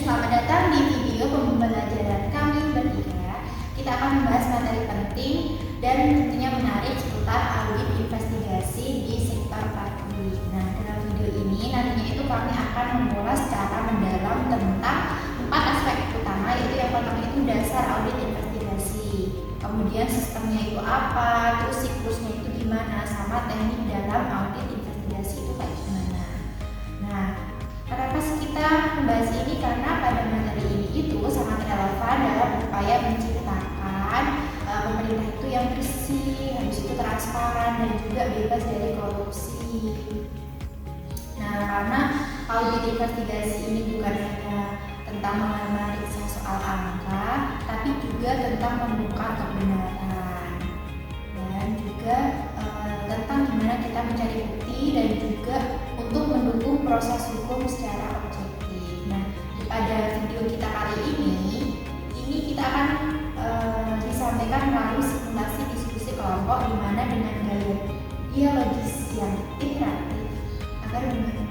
selamat datang di video pembelajaran kami bertiga. Kita akan membahas materi penting dan tentunya menarik seputar audit investigasi di sektor publik. Nah, dalam video ini nantinya itu kami akan mengulas secara mendalam tentang 4 aspek utama, yaitu yang pertama itu dasar audit investigasi, kemudian sistemnya itu apa, terus siklusnya itu gimana, sama teknik dalam audit investigasi itu kayak gimana. Nah, kenapa sih kita membahas ini? Karena pada materi ini itu sangat relevan dalam upaya menciptakan pemerintah itu yang bersih, habis itu transparan dan juga bebas dari korupsi. Nah, karena audit investigasi ini bukan hanya tentang memeriksa soal angka, tapi juga tentang membuka kebenaran dan juga tentang gimana kita mencari bukti dan juga untuk mendukung proses hukum secara objektif. Nah, pada video kita kali ini kita akan disampaikan melalui simulasi diskusi kelompok, di mana dengan gaya dialogis yang interaktif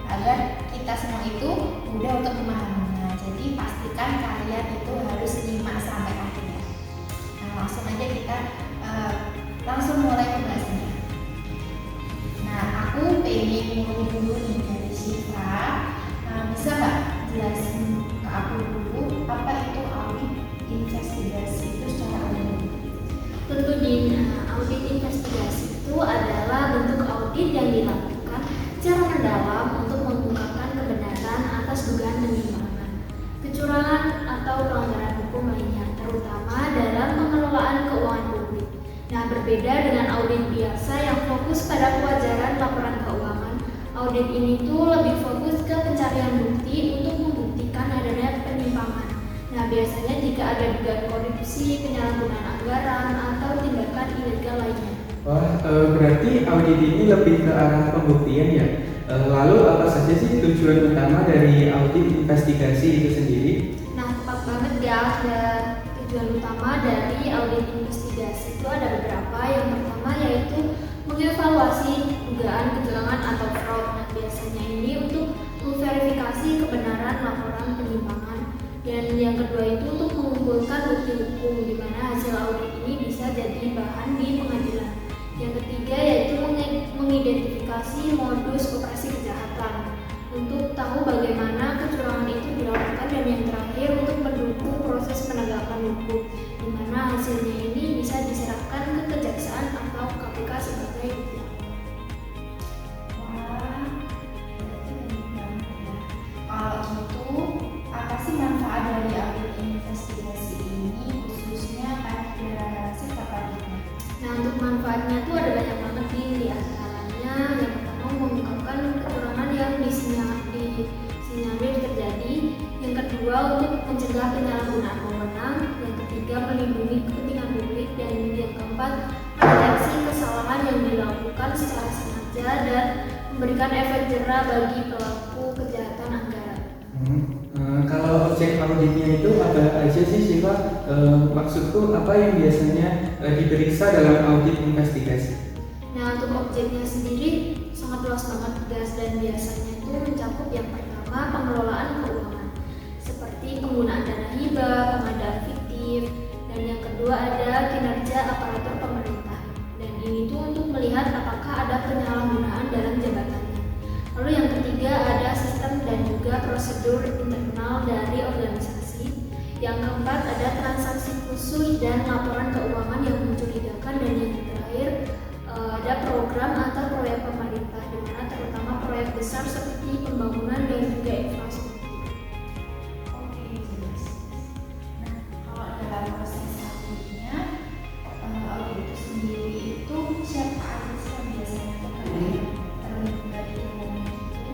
agar kita semua itu mudah untuk memahaminya. Jadi pastikan kalian itu harus nyimak sampai akhir. Nah, langsung aja kita langsung mulai pembahasannya. Nah, aku pengen mulai dulu nih dari Syifa. Bisa nggak jelasin ke aku dulu apa itu audit investigasi itu secara umum? Tentu audit investigasi itu adalah bentuk audit yang dilakukan secara mendalam untuk mengungkapkan kebenaran atas dugaan penyimpangan, kecurangan atau pelanggaran hukum lainnya, terutama dalam pengelolaan keuangan publik. Nah, berbeda dengan audit biasa yang fokus pada kewajaran laporan keuangan, audit ini tuh lebih fokus ke pencarian bukti untuk membuktikan adanya penyimpangan. Nah, biasanya jika ada dugaan korupsi, penyalahgunaan anggaran, atau tindakan ilegal lainnya. Wah, berarti audit ini lebih ke arah pembuktian ya? Lalu apa saja sih tujuan utama dari audit investigasi itu sendiri? Nah, tepat banget ya. Tujuan utama dari audit investigasi itu ada beberapa. Yang pertama yaitu mengevaluasi dugaan kecurangan atau fraud. Nah, biasanya ini untuk memverifikasi kebenaran laporan penyimpangan. Dan yang kedua itu untuk mengumpulkan bukti hukum, di mana hasil audit ini bisa jadi bahan di pengadilan. Yang ketiga yaitu mengidentifikasi modus operasi kejahatan untuk tahu bagaimana kecurangan itu dilakukan, dan yang terakhir untuk mendukung proses penegakan hukum, di mana hasilnya ini bisa diserahkan ke kejaksaan atau KPK sebagai bukti. Wah, berarti banyak banget ya. Kalau gitu, apa sih manfaat dari audit investigasi ini khususnya pada sektor publiknya? Nah, untuk manfaatnya tuh ada banyak banget nih, di antaranya yang pertama mengungkapkan kecurangan yang disinyalir terjadi, yang kedua untuk mencegah penyalahgunaan wewenang, yang ketiga melindungi kepentingan publik, dan yang keempat mendeteksi kesalahan yang dilakukan secara sengaja dan memberikan efek jera bagi pelaku kejahatan anggaran. Kalau objek auditnya itu apa aja sih Syifa? Maksudku apa yang biasanya diperiksa dalam audit investigasi? Nah, untuk objeknya sendiri sangat luas banget guys, dan biasanya itu mencakup yang pertama pengelolaan keuangan, seperti penggunaan dana hibah, pengadaan fiktif, dan yang kedua ada kinerja aparatur pemerintah, dan ini tuh untuk melihat apakah ada penyalahgunaan dalam jabatannya. Lalu yang ketiga ada sistem dan juga prosedur internal dari organisasi. Yang keempat ada transaksi khusus dan laporan keuangan yang mencurigakan, dan yang terakhir ada program atau proyek pemerintah, di mana terutama proyek besar seperti pembangunan dan juga infrastruktur. Oke, jelas. Nah, kalau dalam proses auditnya, audit itu sendiri itu siapa aja sih yang biasanya terlibat di dalamnya itu?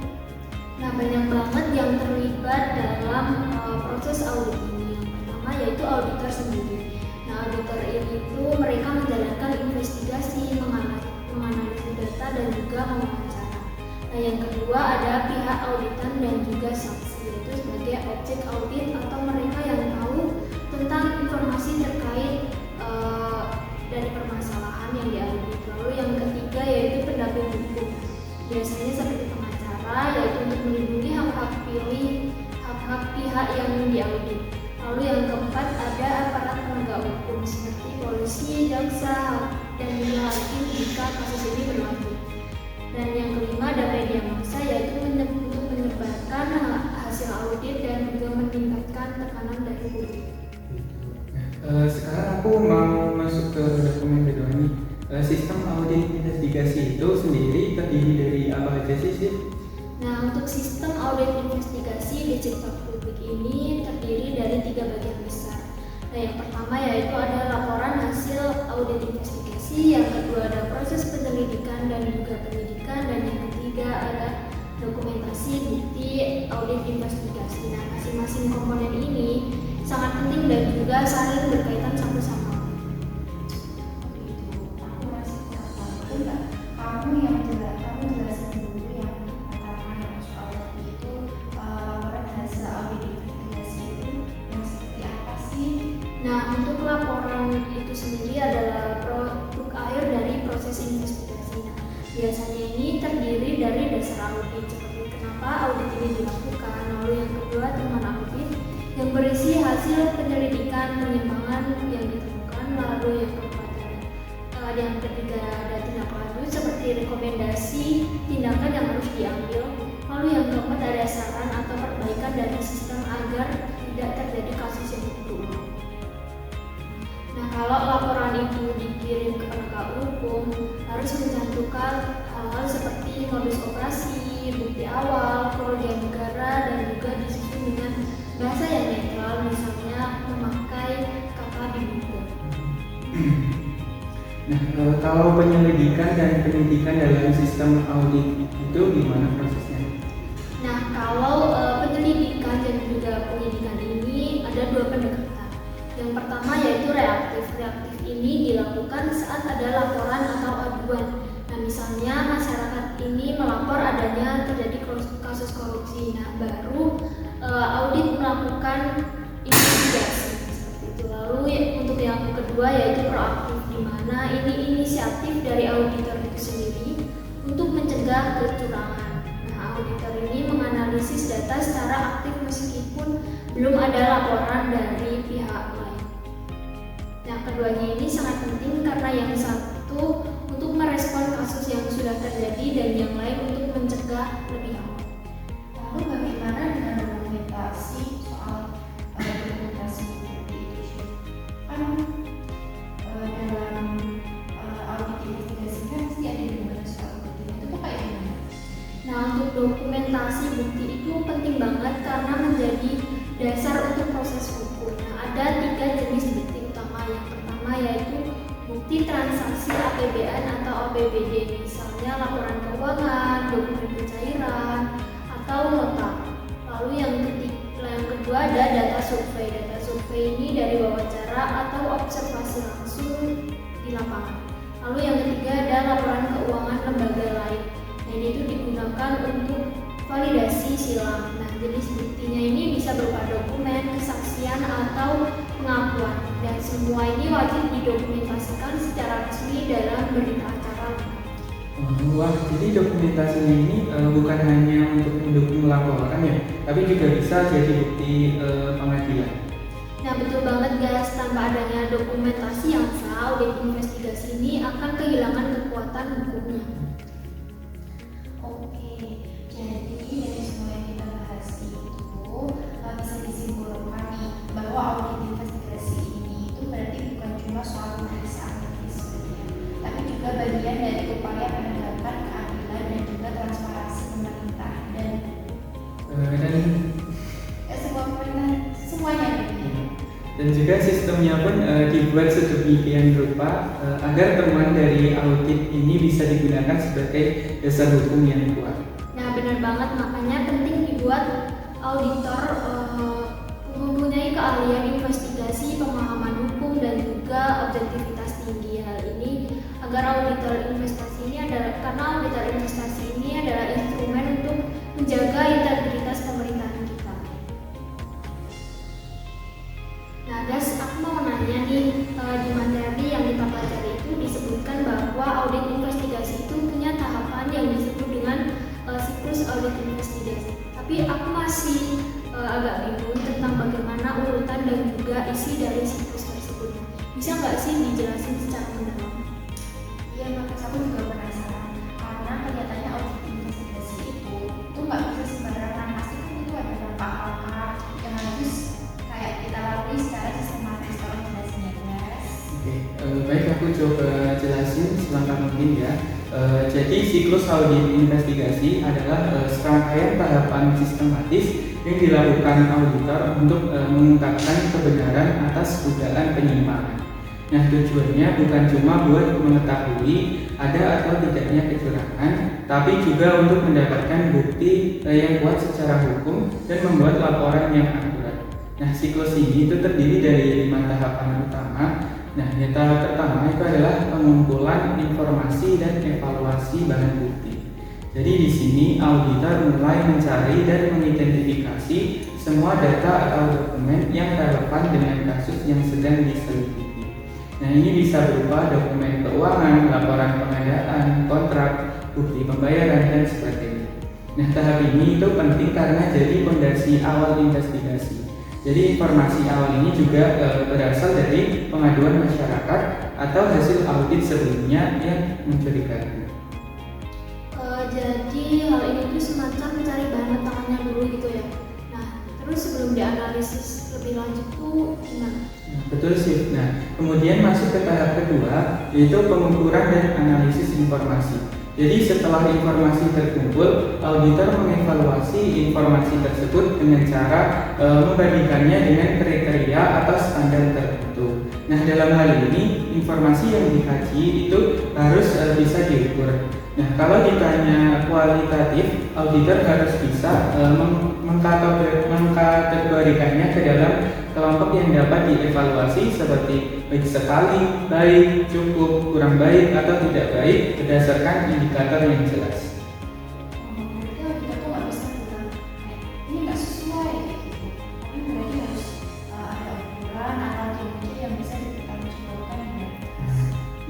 Nah, banyak banget yang terlibat dalam proses audit ini. Yang pertama yaitu auditor sendiri. Nah, auditor ini itu mereka menjalankan investigasi, menganalisis data dan juga mewawancara. Nah, yang kedua ada pihak auditan dan juga saksi, yaitu sebagai objek audit atau mereka yang tahu tentang informasi terkait dari permasalahan yang diaudit. Lalu yang ketiga yaitu pendamping hukum. Biasanya seperti pengacara, yaitu untuk melindungi hak-hak pihak yang diaudit. Lalu yang keempat ada aparat penegak hukum seperti polisi, jaksa, dan juga hakim jika kasus ini berlanjut. Dan yang kelima ada media massa, yaitu untuk menyebarkan hasil audit dan juga meningkatkan tekanan dari publik. Sekarang aku mau masuk ke dokumen kedua nih. Sistem audit investigasi itu sendiri terdiri dari apa aja sih? Nah, untuk sistem audit investigasi di sektor publik ini terdiri dari 3 bagian besar. Nah, yang pertama yaitu ada laporan hasil audit investigasi, yang kedua ada proses penyelidikan dan juga penyidikan, dan yang ketiga ada dokumentasi bukti audit investigasi. Nah, masing-masing komponen ini sangat penting dan juga saling berkaitan satu sama lain. Aku masih kurang tahu nggak? Kamu jelasin dulu yang pertama yang soal tadi itu laporan hasil audit investigasi itu yang seperti apa sih? Nah, untuk laporan itu sendiri adalah produk akhir dari proses investigasi. Nah, biasanya ini terdiri dari dasar audit seperti kenapa audit ini dilakukan, lalu yang kedua temuan audit yang berisi hasil penyelidikan penyimpangan yang ditemukan, lalu yang keempat yang ketiga ada tindak lanjut seperti rekomendasi tindakan yang harus diambil, lalu yang keempat ada saran atau perbaikan dari sistem agar tidak terjadi kasus yang berulang. Nah, kalau laporan itu dikirim ke penegak hukum harus mencantumkan hal-hal seperti modus operasi, bukti awal, kerugian negara, dan juga disusun dengan bahasa yang netral, misalnya memakai kata didukung. Nah, kalau penyelidikan dan penyidikan dalam sistem audit itu gimana prosesnya? Nah, kalau penyelidikan dan juga penyidikan ini ada 2 pendekatan. Yang pertama yaitu reaktif. Reaktif ini dilakukan saat ada laporan atau aduan. Nah, misalnya masyarakat ini melapor adanya terjadi kasus korupsi. Nah, baru audit melakukan investigasi seperti itu. Lalu untuk yang kedua yaitu proaktif, di mana ini inisiatif dari auditor itu sendiri untuk mencegah kecurangan. Nah, auditor ini menganalisis data secara aktif meskipun belum ada laporan dari pihak lain. Nah, keduanya ini sangat penting karena yang satu untuk merespon kasus yang sudah terjadi dan yang lain untuk mencegah lebih awal. Lalu bagaimana dengan dokumentasi soal dokumentasi seperti itu? Kan dalam audit investigasi kan mesti ada dokumentasi soal bukti itu tuh kayak gimana? Nah, untuk dokumentasi bukti itu penting banget karena menjadi dasar untuk proses hukum. Nah, ada 3 jenis bukti utama. Yang pertama yaitu bukti transaksi APBN atau APBD, misalnya laporan keuangan, dokumen pencairan, atau nota. Lalu yang kedua ada data survei. Data survei ini dari wawancara atau observasi langsung di lapangan. Lalu yang ketiga ada laporan keuangan lembaga lain. Nah, ini itu digunakan untuk validasi silang. Nah, jenis buktinya ini bisa berupa dokumen, kesaksian, atau pengakuan. Dan semua ini wajib didokumentasikan secara resmi dalam berita acara. Wah, jadi dokumentasinya ini bukan hanya untuk mendukung laporan ya, tapi juga bisa jadi bukti pengadilan. Nah, betul banget guys, tanpa adanya dokumentasi yang sah, audit investigasi ini akan kehilangan kekuatan hukumnya. Oke, jadi dari semua yang kita bahas itu bisa disimpulkan nih bahwa audit investigasi ini itu berarti bukan cuma soal pemeriksaan medis, tapi juga bagian dari upaya penegakan keadilan dan juga transparansi pemerintah dan semuanya. Dan juga sistemnya pun dibuat sedemikian rupa agar temuan dari audit ini bisa digunakan sebagai dasar hukum yang kuat. Nah, benar banget, makanya penting dibuat auditor mempunyai keahlian investigasi, pemahaman hukum, dan juga objektivitas tinggi. Hal ini agar auditor investasi ini adalah karena auditor investasi ini adalah instrumen untuk menjaga integritas pemerintahan kita. Nah guys, aku mau nanya nih, di materi yang kita pelajari itu disebutkan bahwa audit investigasi itu punya tahapan yang disebut dengan siklus audit investigasi. Tapi aku masih agak bingung tentang bagaimana urutan dan juga isi dari siklus tersebut. Bisa nggak sih dijelasin secara mendalam? Iya, makanya aku juga penasaran karena kelihatannya audit investigasi itu nggak bisa sembarangan, pasti kan itu ada langkah-langkah yang harus kayak kita lalui secara sistematis. Tolong jelasin ya guys. Oke, baik, aku coba jelasin selengkap mungkin ya. Jadi siklus audit investigasi adalah serangkaian tahapan sistematis yang dilakukan auditor untuk mengungkapkan kebenaran atas dugaan penyimpangan. Nah, tujuannya bukan cuma buat mengetahui ada atau tidaknya kecurangan, tapi juga untuk mendapatkan bukti yang kuat secara hukum dan membuat laporan yang akurat. Nah, siklus ini itu terdiri dari 5 tahapan utama. Nah, yang tahap pertama itu adalah pengumpulan informasi dan evaluasi bahan bukti. Jadi di sini auditor mulai mencari dan mengidentifikasi semua data atau dokumen yang relevan dengan kasus yang sedang diselidiki. Nah, ini bisa berupa dokumen keuangan, laporan pengadaan, kontrak, bukti pembayaran, dan sebagainya. Nah, tahap ini itu penting karena jadi fondasi awal investigasi. Jadi informasi awal ini juga berasal dari pengaduan masyarakat atau hasil audit sebelumnya yang mencurigakan. Jadi hal ini tuh semacam mencari bahan batangannya dulu gitu ya. Nah, terus sebelum dianalisis lebih lanjut tuh gimana? Nah, betul sih. Nah, kemudian masuk ke tahap kedua, yaitu pengukuran dan analisis informasi. Jadi setelah informasi terkumpul, auditor mengevaluasi informasi tersebut dengan cara membandingkannya dengan kriteria atau standar tertentu. Nah, dalam hal ini informasi yang dikaji itu harus bisa diukur. Nah, kalau ditanya kualitatif, auditor harus bisa mengkategorikannya ke dalam kelompok yang dapat dievaluasi seperti baik sekali, baik, cukup, kurang baik, atau tidak baik berdasarkan indikator yang jelas. Berarti auditor tuh nggak bisa bilang ini nggak sesuai gitu. Tapi berarti harus ada ukuran atau teori yang bisa dipertanggungjawabkan ya.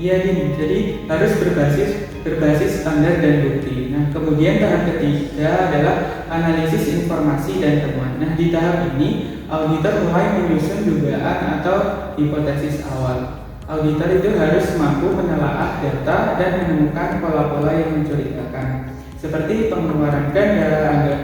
Iya gini, jadi harus berbasis standar dan bukti. Nah, kemudian tahap ketiga adalah analisis informasi dan temuan. Nah, di tahap ini auditor mulai menyusun dugaan atau hipotesis awal. Auditor itu harus mampu menelaah data dan menemukan pola-pola yang mencurigakan, seperti pengeluaran ganda,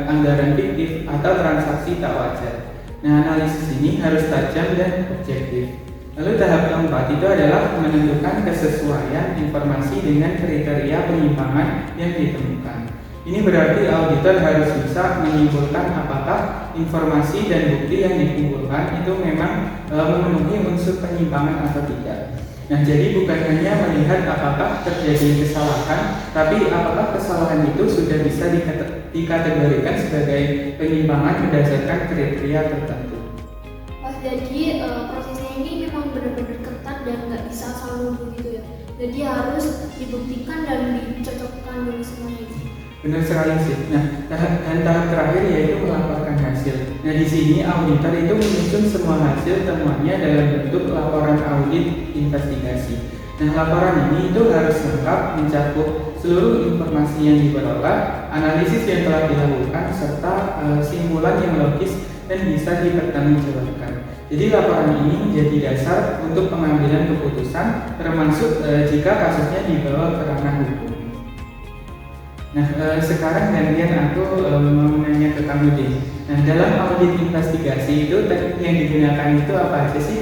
anggaran fiktif, atau transaksi tak wajar. Nah, analisis ini harus tajam dan objektif. Lalu tahap keempat itu adalah menentukan kesesuaian informasi dengan kriteria penyimpangan yang ditemukan. Ini berarti auditor harus bisa menyimpulkan apakah informasi dan bukti yang dikumpulkan itu memang memenuhi unsur penyimpangan atau tidak. Nah, jadi bukan hanya melihat apakah terjadi kesalahan, tapi apakah kesalahan itu sudah bisa dikategorikan sebagai penyimpangan berdasarkan kriteria tertentu. Jadi prosesnya ini memang benar-benar ketat dan nggak bisa selalu begitu ya. Jadi harus dibuktikan dan dicocokkan dulu semuanya. Benar sekali sih. Nah, dan tahap terakhir yaitu melaporkan hasil. Nah, di sini auditor itu menyusun semua hasil temuannya dalam bentuk laporan audit investigasi. Nah, laporan ini itu harus lengkap mencakup seluruh informasi yang diperoleh, analisis yang telah dilakukan, serta simpulan yang logis dan bisa dipertanggungjawabkan. Jadi laporan ini menjadi dasar untuk pengambilan keputusan, termasuk jika kasusnya dibawa ke ranah hukum. Nah, sekarang gantian aku mau nanya ke kamu deh. Nah, dalam audit investigasi itu teknik yang digunakan itu apa aja sih?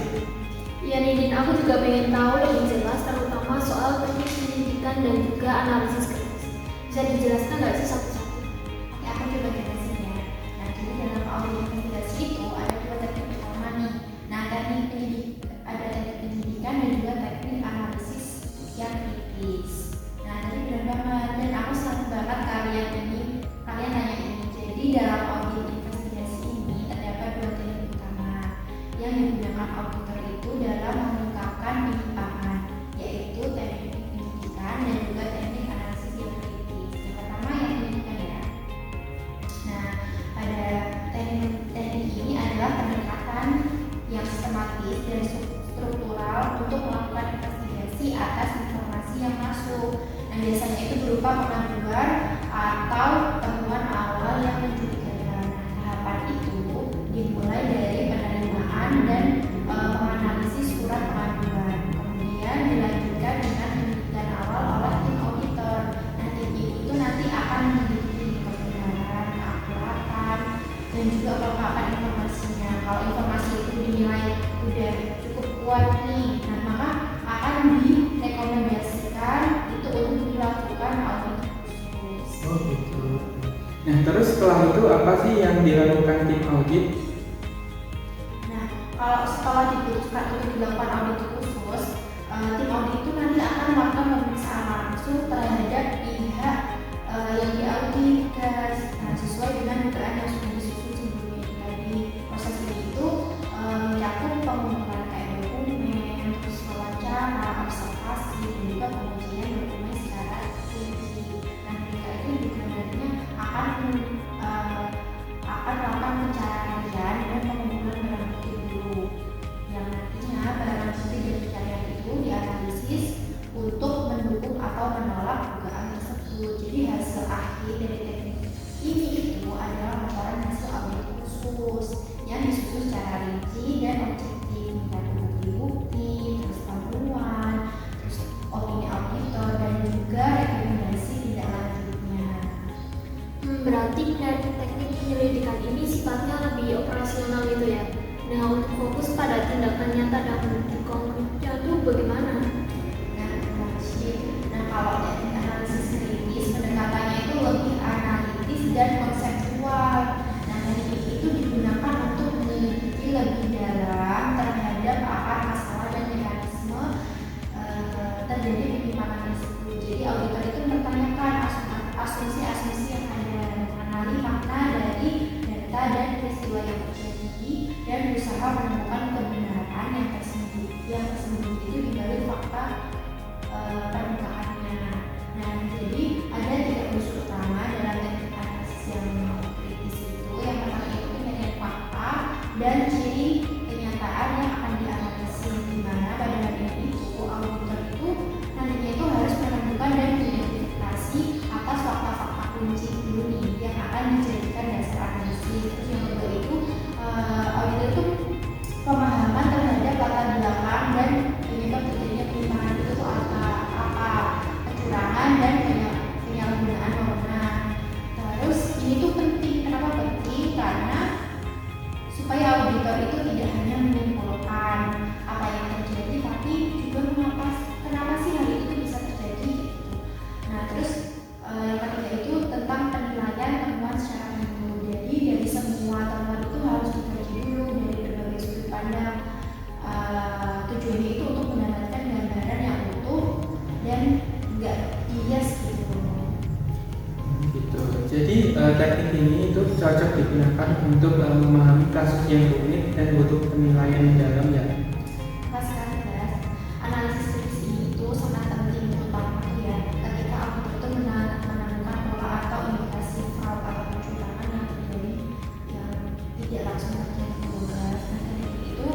Iya Nidin, aku juga pengen tahu lebih jelas terutama soal teknik penyidikan dan juga analisis kritis. Bisa dijelaskan nggak sih satu-satu? Oke, aku coba jelasin ya. Nah, jadi dalam audit investigasi itu ada 2 teknik utama nih. Nah, ada teknik penyidikan dan juga teknik analisis yang kritis. Nah, tadi benar banget dan aku senang banget kalian nanya ini. Jadi dalam audit investigasi ini terdapat 2 teknik utama yang digunakan auditor itu dalam mengungkapkan penyimpangan, yaitu teknik penyidikan dan juga teknik analisis yang kritis. Yang pertama yang penyidikan ya. Nah, pada teknik ini adalah pendekatan yang sistematis dan struktural untuk melakukan investigasi atas informasi yang masuk. Nah, biasanya itu berupa pengaduan atau temuan awal yang mencurigakan. Nah, tahapan itu kuat nih. Nah, maka akan direkomendasikan itu untuk dilakukan audit khusus. Oh gitu. Nah terus setelah itu apa sih yang dilakukan tim audit? Nah, kalau setelah diputuskan untuk dilakukan audit khusus, tim audit itu nanti akan melakukan pemeriksaan langsung terhadap pihak yang diaudit, guys. Nah, sesuai dengan dugaan yang sudah disusun sebelumnya tadi. Proses ini itu mencakup pengumpulan kayak dokumen, terus wawancara, observasi, dan juga pengujian dokumen secara rinci. Nah, ketika itu juga nantinya akan melakukan pencarian dan pengumpulan barang bukti dulu. Yang nantinya barang bukti dan pencarian itu dianalisis untuk mendukung atau menolak dugaan tersebut. Jadi hasil akhir dari teknik ini itu adalah laporan hasil audit khusus yang disusun secara rinci dan objektif dengan bukti-bukti, terus temuan, terus opini auditor dan juga rekomendasi tindak lanjutnya. Berarti teknik penyelidikan ini sifatnya lebih operasional gitu ya. Nah, untuk fokus pada tindakan nyata dan bukti konkretnya itu bagaimana? Nah, kalau teknik analisis kritis pendekatannya itu lebih analitis dan konseptual. Nah, teknik itu digunakan untuk menyelidiki lebih dalam terhadap akar masalah dan mekanisme terjadi penyimpangan tersebut. Jadi auditor itu mempertanyakan asumsi-asumsi yang ada, mengenali makna dari data dan peristiwa yang terjadi, dan berusaha menemukan kebenaran yang tersembunyi itu di balik fakta permukaannya. Nah, jadi ada 3 unsur utama dalam teknik analisis yang kritis itu. Yang pertama itu penyelidikan fakta dan ciri kenyataan yang akan dianalisis, di mana pada bagian itu auditor itu nantinya itu harus menemukan dan mengidentifikasi atas fakta-fakta kunci dulu nih yang akan dijadikan dasar analisis. Terus yang kedua itu auditor itu pemahaman terhadap latar belakang dan penyebab terjadinya penyimpangan itu apa, kecurangan dan penyalahgunaan wewenang. Terus ini tuh penting. Kenapa penting? Karena supaya auditor itu tidak hanya menyimpulkan apa yang terjadi, tapi juga kenapa sih hal itu bisa terjadi gitu. Nah, terus yang ketiga itu tentang penilaian temuan secara menyeluruh. Jadi dari semua temuan itu harus dikaji dulu dari berbagai sudut pandang. Tujuannya itu untuk mendapatkan gambaran yang utuh dan nggak bias gitu. Gitu. Jadi teknik ini itu cocok digunakan untuk memahami kasus yang rumit dan butuh penilaian yang dalam ya. Pas sekali guys, analisis kritis ini itu sangat penting terutama ya ketika auditor itu menemukan pola atau indikasi fraud atau kecurangan yang terjadi yang tidak langsung terjadi guys. Nah, teknik itu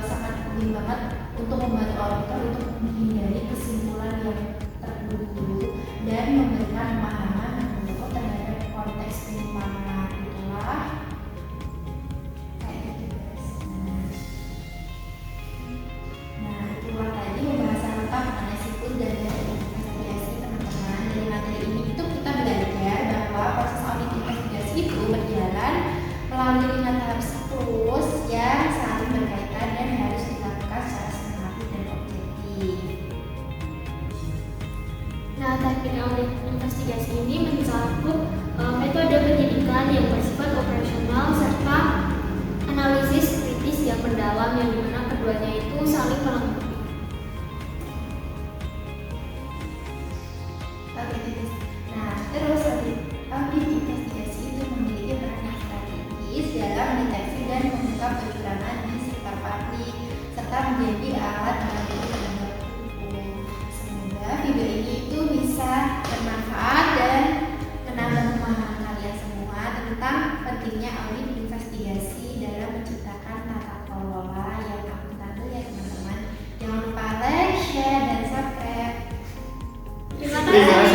sangat penting banget untuk membantu auditor untuk menghindari kesimpulan yang terburu-buru dan memberikan pemahaman yang mendalam terhadap konteks penyimpangan. Itulah kayak gitu guys. Nah, itulah tadi pembahasan tentang mengenai siklus dan teknik investigasi teman-teman. Dari materi ini itu kita belajar bahwa proses audit investigasi itu berjalan melalui 5 tahap siklus yang saling berkaitan dan harus dilakukan secara sistematis dan objektif. Nah, teknik audit investigasi ini mencakup metode penyidikan yang bersifat operasional serta analisis kritis yang mendalam yang dimana keduanya itu saling melengkapi. Nah, terus audit investigasi itu memiliki peran yang strategis dalam mendeteksi dan mengungkap kecurangan di sektor publik serta menjadi alat bantu penegak hukum. Semoga video ini itu bisa bermanfaat dan menambah pemahaman kalian semua tentang pentingnya audit investigasi dalam menciptakan tata kelola yang akuntabel ya teman-teman. Jangan lupa like, share, dan subscribe. Terima Terima kasih.